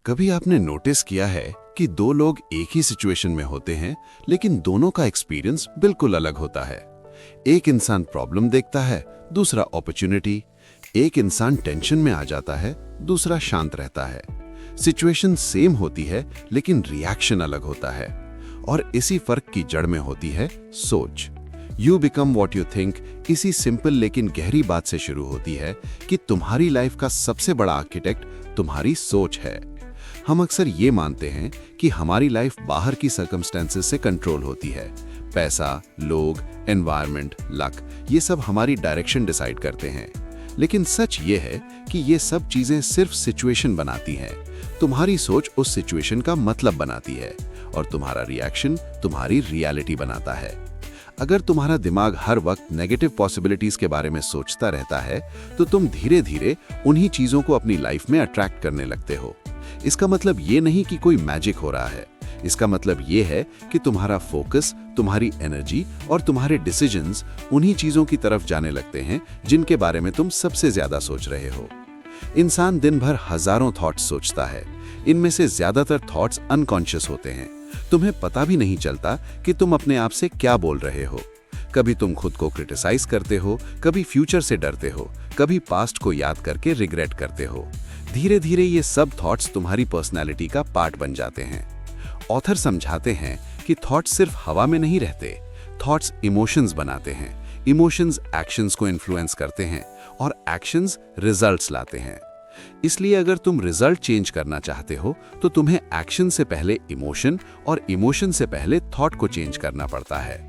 कभी आपने नोटिस किया है कि दो लोग एक ही सिचुएशन में होते हैं, लेकिन दोनों का एक्सपीरियंस बिल्कुल अलग होता है। एक इंसान प्रॉब्लम देखता है, दूसरा अपॉर्चुनिटी। एक इंसान टेंशन में आ जाता है, दूसरा शांत रहता है। सिचुएशन सेम होती है, लेकिन रिएक्शन अलग होता है। और इसी फर्क की जड़ में होती है सोच। You become what you think इसी सिंपल लेकिन गहरी बात से शुरू होती है कि तुम्हारी लाइफ का सबसे बड़ा आर्किटेक्ट तुम्हारी सोच है। हम अक्सर ये मानते हैं कि हमारी लाइफ बाहर की सर्कमस्टेंसेस से कंट्रोल होती है। पैसा, लोग, एनवायरनमेंट, लक, ये सब हमारी डायरेक्शन डिसाइड करते हैं। लेकिन सच ये है कि ये सब चीजें सिर्फ सिचुएशन बनाती हैं। तुम्हारी सोच उस सिचुएशन का मतलब बनाती है और तुम्हारा रिएक्शन तुम्हारी रियलिटी बनाता है। अगर तुम्हारा दिमाग हर वक्त नेगेटिव पॉसिबिलिटीज के बारे में सोचता रहता है, तो तुम धीरे धीरे उन्हीं चीजों को अपनी लाइफ में अट्रैक्ट करने लगते हो। इसका मतलब ये नहीं कि कोई मैजिक हो रहा है। इसका मतलब ये है कि तुम्हारा फोकस, तुम्हारी एनर्जी और तुम्हारे डिसीजंस उन्हीं चीजों की तरफ जाने लगते हैं जिनके बारे में तुम सबसे ज्यादा सोच रहे हो। इंसान दिन भर हजारों थॉट्स सोचता है। इनमें से ज्यादातर थॉट्स अनकॉन्शियस होते हैं। तुम्हें पता भी नहीं चलता कि तुम अपने आप से क्या बोल रहे हो। कभी तुम खुद को क्रिटिसाइज करते हो, कभी फ्यूचर से डरते हो, कभी पास्ट को याद करके रिग्रेट करते हो। धीरे धीरे ये सब थॉट्स तुम्हारी पर्सनैलिटी का पार्ट बन जाते हैं। ऑथर समझाते हैं कि थॉट्स सिर्फ हवा में नहीं रहते, थॉट्स इमोशंस बनाते हैं। इमोशंस एक्शंस को इन्फ्लुएंस करते हैं और एक्शंस रिजल्ट्स लाते हैं। इसलिए अगर तुम रिजल्ट चेंज करना चाहते हो तो तुम्हें एक्शन से पहले इमोशन और इमोशन से पहले थॉट को चेंज करना पड़ता है।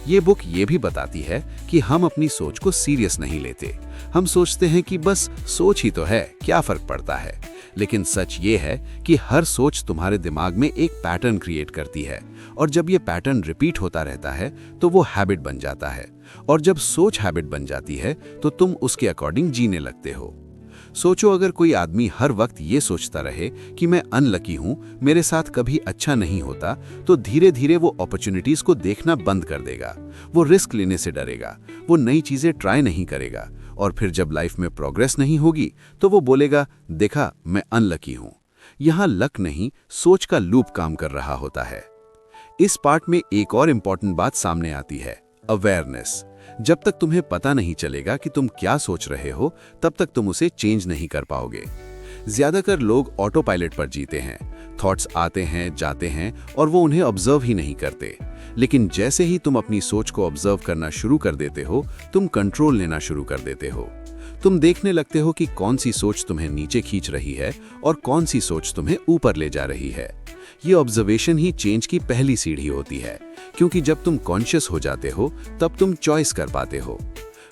ये बुक ये भी बताती है कि हम अपनी सोच को सीरियस नहीं लेते। हम सोचते हैं कि बस सोच ही तो है, क्या फर्क पड़ता है। लेकिन सच ये है कि हर सोच तुम्हारे दिमाग में एक पैटर्न क्रिएट करती है और जब ये पैटर्न रिपीट होता रहता है तो वो हैबिट बन जाता है। और जब सोच हैबिट बन जाती है तो तुम उसके अकॉर्डिंग जीने लगते हो। सोचो, अगर कोई आदमी हर वक्त ये सोचता रहे कि मैं अनलकी हूं, मेरे साथ कभी अच्छा नहीं होता, तो धीरे धीरे वो अपॉर्चुनिटीज को देखना बंद कर देगा। वो रिस्क लेने से डरेगा, वो नई चीजें ट्राई नहीं करेगा और फिर जब लाइफ में प्रोग्रेस नहीं होगी तो वो बोलेगा, देखा मैं अनलकी हूं। यहां लक नहीं, सोच का लूप काम कर रहा होता है। इस पार्ट में एक और इंपॉर्टेंट बात सामने आती है, अवेयरनेस। जब तक तुम्हें पता नहीं चलेगा कि तुम क्या सोच रहे हो, तब तक तुम उसे चेंज नहीं कर पाओगे। ज्यादातर लोग ऑटो पायलट पर जीते हैं। थॉट्स आते हैं, जाते हैं और वो उन्हें ऑब्जर्व ही नहीं करते। लेकिन जैसे ही तुम अपनी सोच को ऑब्जर्व करना शुरू कर देते हो, तुम कंट्रोल लेना शुरू कर देते हो। तुम देखने लगते हो कि कौन सी सोच तुम्हें नीचे खींच रही है और कौन सी सोच तुम्हें ऊपर ले जा रही है। ये ऑब्जर्वेशन ही चेंज की पहली सीढ़ी होती है, क्योंकि जब तुम कॉन्शियस हो जाते हो तब तुम चॉइस कर पाते हो।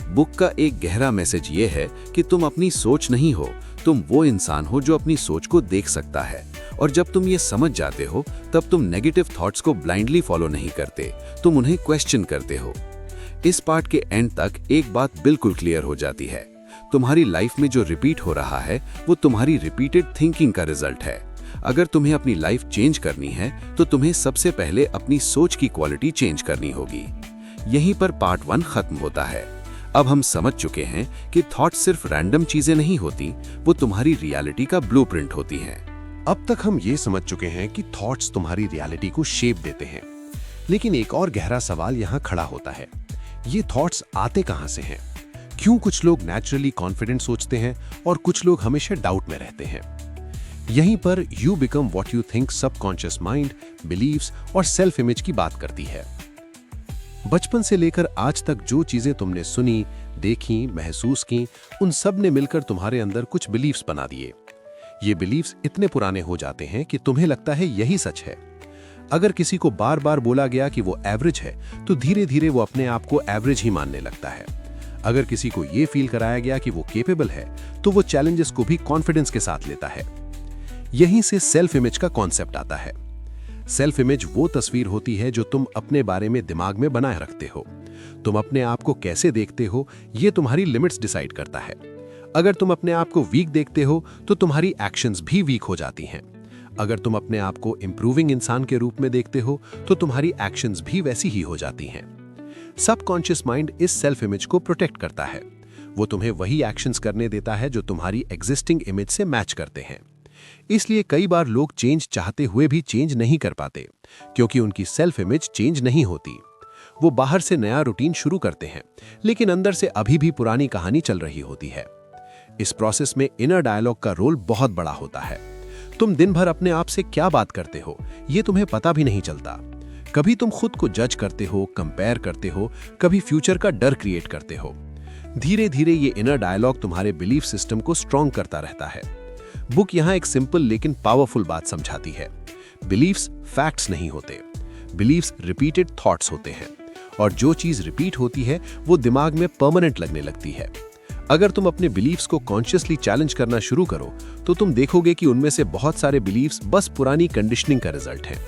बुक का एक गहरा मैसेज ये है कि तुम अपनी सोच नहीं हो, तुम वो इंसान हो जो अपनी सोच को देख सकता है। और जब तुम ये समझ जाते हो तब तुम नेगेटिव थॉट्स को ब्लाइंडली फॉलो नहीं करते, तुम उन्हें क्वेश्चन करते हो। इस पार्ट के एंड तक एक बात बिल्कुल क्लियर हो जाती है, तुम्हारी लाइफ में जो रिपीट हो रहा है वो तुम्हारी रिपीटेड थिंकिंग का रिजल्ट है। अगर तुम्हें अपनी लाइफ चेंज करनी है तो तुम्हें सबसे पहले अपनी सोच की क्वालिटी चेंज करनी होगी। यहीं पर पार्ट 1 खत्म होता है। अब हम समझ चुके हैं कि थॉट सिर्फ रैंडम चीजें नहीं होती, वो तुम्हारी रियलिटी का ब्लूप्रिंट होती हैं। अब तक हम ये समझ चुके हैं कि थॉट्स तुम्हारी रियलिटी को शेप देते हैं। लेकिन एक और गहरा सवाल यहाँ खड़ा होता है, ये थॉट्स आते कहाँ से हैं? क्यों कुछ लोग नेचुरली कॉन्फिडेंट सोचते हैं और कुछ लोग हमेशा डाउट में रहते हैं? यहीं पर you become what you think subconscious mind, believes और सेल्फ इमेज की बात करती है। बचपन से लेकर आज तक जो चीजें तुमने सुनी, देखी, महसूस की, उन सब ने मिलकर तुम्हारे अंदर कुछ बिलीव्स बना दिए। ये बिलीव्स इतने पुराने हो जाते हैं कि तुम्हें लगता है यही सच है। अगर किसी को बार बार बोला गया कि वो एवरेज है, तो धीरे धीरे वो अपने आप को एवरेज ही मानने लगता है। अगर किसी को ये फील कराया गया कि वो केपेबल है, तो वो चैलेंजेस को भी कॉन्फिडेंस के साथ लेता है। यहीं से सेल्फ इमेज का कॉन्सेप्ट आता है। सेल्फ इमेज वो तस्वीर होती है जो तुम अपने बारे में दिमाग में बनाए रखते हो। तुम अपने आप को कैसे देखते हो, ये तुम्हारी लिमिट्स डिसाइड करता है। अगर तुम अपने आप को वीक देखते हो तो तुम्हारी एक्शंस भी वीक हो जाती हैं। अगर तुम अपने आप को इंप्रूविंग इंसान के रूप में देखते हो तो तुम्हारी एक्शंस भी वैसी ही हो जाती हैं। सबकॉन्शियस माइंड इस सेल्फ इमेज को प्रोटेक्ट करता है। वो तुम्हें वही एक्शंस करने देता है जो तुम्हारी एग्जिस्टिंग इमेज से मैच करते हैं। इसलिए कई बार लोग चेंज चाहते हुए भी चेंज नहीं कर पाते, क्योंकि उनकी सेल्फ इमेज चेंज नहीं होती। वो बाहर से नया रूटीन शुरू करते हैं, लेकिन अंदर से अभी भी पुरानी कहानी चल रही होती है। इस प्रोसेस में इनर डायलॉग का रोल बहुत बड़ा होता है। तुम दिन भर अपने आप से क्या बात करते हो, ये तुम्हें पता भी नहीं चलता। कभी तुम खुद को जज करते हो, कंपेयर करते हो, कभी फ्यूचर का डर क्रिएट करते हो। धीरे धीरे ये इनर डायलॉग तुम्हारे बिलीफ सिस्टम को स्ट्रॉन्ग करता रहता है। बुक यहाँ एक सिंपल लेकिन पावरफुल बात समझाती है। बिलीफ्स फैक्ट्स नहीं होते, बिलीफ्स रिपीटेड थॉट्स होते हैं, और जो चीज रिपीट होती है वो दिमाग में परमानेंट लगने लगती है। अगर तुम अपने बिलीफ्स को कॉन्शियसली चैलेंज करना शुरू करो तो तुम देखोगे कि उनमें से बहुत सारे बिलीफ्स बस पुरानी कंडीशनिंग का रिजल्ट हैं।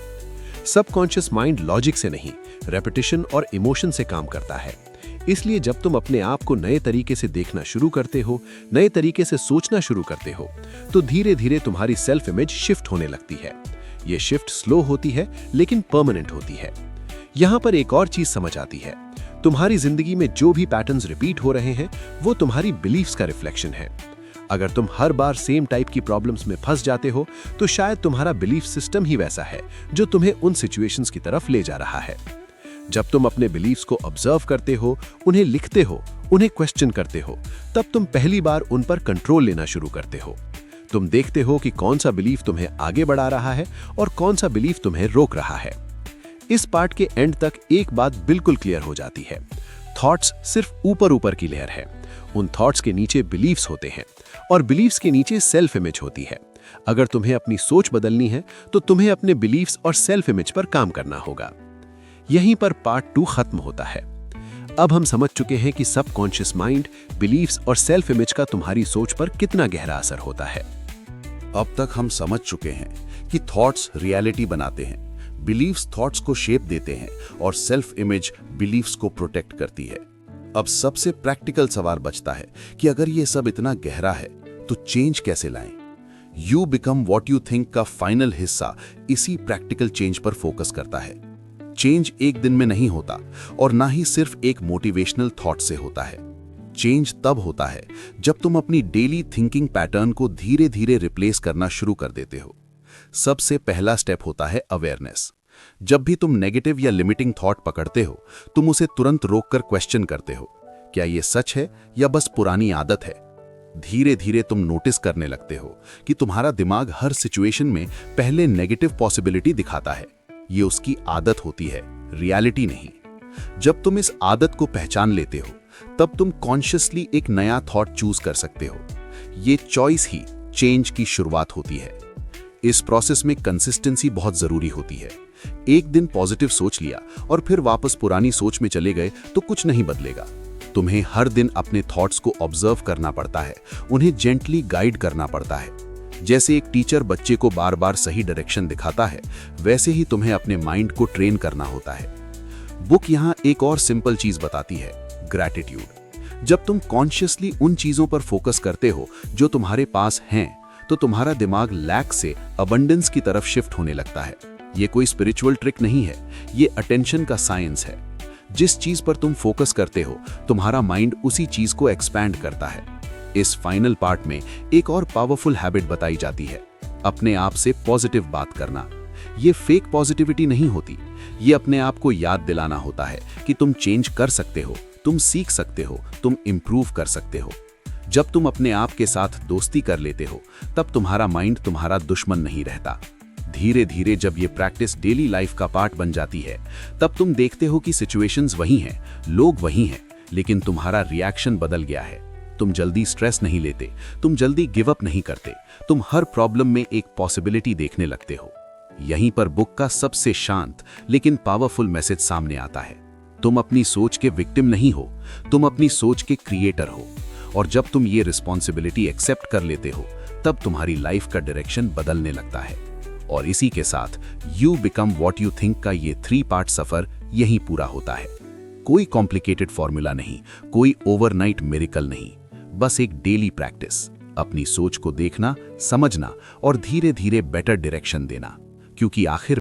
सबकॉन्शियस माइंड लॉजिक से नहीं, रेपिटेशन और इमोशन से काम करता है। इसलिए जब तुम अपने आप को नए तरीके से देखना शुरू करते हो, नए तरीके से सोचना शुरू करते हो, तो धीरे धीरे तुम्हारी सेल्फ इमेज शिफ्ट होने लगती है। ये शिफ्ट स्लो होती है लेकिन परमानेंट होती है। यहाँ पर एक और चीज समझ आती है, तुम्हारी जिंदगी में जो भी पैटर्न्स रिपीट हो रहे हैं वो तुम्हारी बिलीफ्स का रिफ्लेक्शन है। अगर तुम हर बार सेम टाइप की प्रॉब्लम्स में फंस जाते हो तो शायद तुम्हारा बिलीफ सिस्टम ही वैसा है जो तुम्हें उन सिचुएशंस की तरफ ले जा रहा है। जब तुम अपने बिलीफ्स को ऑब्जर्व करते हो, उन्हें लिखते हो, उन्हें क्वेश्चन करते हो, तब तुम पहली बार उन पर कंट्रोल लेना शुरू करते हो। तुम देखते हो कि कौन सा बिलीफ तुम्हें आगे बढ़ा रहा है और कौन सा बिलीफ तुम्हें रोक रहा है। इस पार्ट के एंड तक एक बात बिल्कुल क्लियर हो जाती है, थॉट्स सिर्फ ऊपर ऊपर की लेयर है। उन थॉट्स के नीचे बिलीफ्स होते हैं और बिलीफ्स के नीचे सेल्फ इमेज होती है। अगर तुम्हें अपनी सोच बदलनी है तो तुम्हें अपने बिलीफ्स और सेल्फ इमेज पर काम करना होगा। यहीं पर पार्ट 2 खत्म होता है। अब हम समझ चुके हैं कि सबकॉन्शियस माइंड, बिलीफ्स और सेल्फ इमेज का तुम्हारी सोच पर कितना गहरा असर होता है। अब तक हम समझ चुके हैं कि थॉट्स रियलिटी बनाते हैं, बिलीफ्स थॉट्स को शेप देते हैं और सेल्फ इमेज बिलीफ्स को प्रोटेक्ट करती है। अब सबसे प्रैक्टिकल सवाल बचता है कि अगर ये सब इतना गहरा है तो चेंज कैसे लाएं? You become what you think का फाइनल हिस्सा इसी प्रैक्टिकल चेंज पर फोकस करता है। चेंज एक दिन में नहीं होता और ना ही सिर्फ एक मोटिवेशनल थॉट से होता है। चेंज तब होता है जब तुम अपनी डेली थिंकिंग पैटर्न को धीरे धीरे रिप्लेस करना शुरू कर देते हो। सबसे पहला स्टेप होता है अवेयरनेस। जब भी तुम नेगेटिव या लिमिटिंग थॉट पकड़ते हो, तुम उसे तुरंत रोककर क्वेश्चन करते हो, क्या यह सच है या बस पुरानी आदत है? धीरे धीरे तुम नोटिस करने लगते हो कि तुम्हारा दिमाग हर सिचुएशन में पहले नेगेटिव पॉसिबिलिटी दिखाता है। ये उसकी आदत होती है, रियलिटी नहीं। जब तुम इस आदत को पहचान लेते हो, तब तुम कॉन्शियसली एक नया थॉट चूज कर सकते हो। ये चॉइस ही चेंज की शुरुआत होती है। इस प्रोसेस में कंसिस्टेंसी बहुत जरूरी होती है। एक दिन पॉजिटिव सोच लिया और फिर वापस पुरानी सोच में चले गए तो कुछ नहीं बदलेगा। तुम्हें हर दिन अपने थॉट्स को ऑब्जर्व करना पड़ता है, उन्हें जेंटली गाइड करना पड़ता है। जैसे एक टीचर बच्चे को बार बार सही डायरेक्शन दिखाता है, वैसे ही तुम्हें अपने माइंड को ट्रेन करना होता है। बुक यहाँ एक और सिंपल चीज बताती है, ग्रैटिट्यूड। जब तुम कॉन्शियसली उन चीजों पर फोकस करते हो जो तुम्हारे पास हैं, तो तुम्हारा दिमाग लैक से अबंडेंस की तरफ शिफ्ट होने लगता है। ये कोई स्पिरिचुअल ट्रिक नहीं है, ये अटेंशन का साइंस है। जिस चीज पर तुम फोकस करते हो, तुम्हारा माइंड उसी चीज को एक्सपैंड करता है। इस फाइनल पार्ट में एक और पावरफुल हैबिट बताई जाती है, अपने आप से पॉजिटिव बात करना। ये फेक पॉजिटिविटी नहीं होती, ये अपने आप को याद दिलाना होता है कि तुम चेंज कर सकते हो, तुम सीख सकते हो, तुम इंप्रूव कर सकते हो। जब तुम अपने आप के साथ दोस्ती कर लेते हो, तब तुम्हारा माइंड तुम्हारा दुश्मन नहीं रहता। धीरे धीरे जब ये प्रैक्टिस डेली लाइफ का पार्ट बन जाती है, तब तुम देखते हो कि सिचुएशंस वही हैं, लोग वही हैं, लेकिन तुम्हारा रिएक्शन बदल गया है। तुम जल्दी स्ट्रेस नहीं लेते, तुम जल्दी गिव अप नहीं करते, तुम हर प्रॉब्लम में एक पॉसिबिलिटी देखने लगते हो। यहीं पर बुक का सबसे शांत लेकिन पावरफुल मैसेज सामने आता है। तुम अपनी सोच के विक्टिम नहीं हो, तुम अपनी सोच के क्रिएटर हो। और जब तुम ये रिस्पॉन्सिबिलिटी एक्सेप्ट कर लेते हो, तब तुम्हारी लाइफ का डायरेक्शन बदलने लगता है। और इसी के साथ you become what you think का ये 3 पार्ट सफर यहीं पूरा होता है। कोई कॉम्प्लिकेटेड फॉर्मूला नहीं, कोई ओवरनाइट मिरेकल नहीं, बस एक डेली प्रैक्टिस, अपनी सोच को देखना, समझना और धीरे धीरे बेटर डायरेक्शन देना। क्योंकि आखिर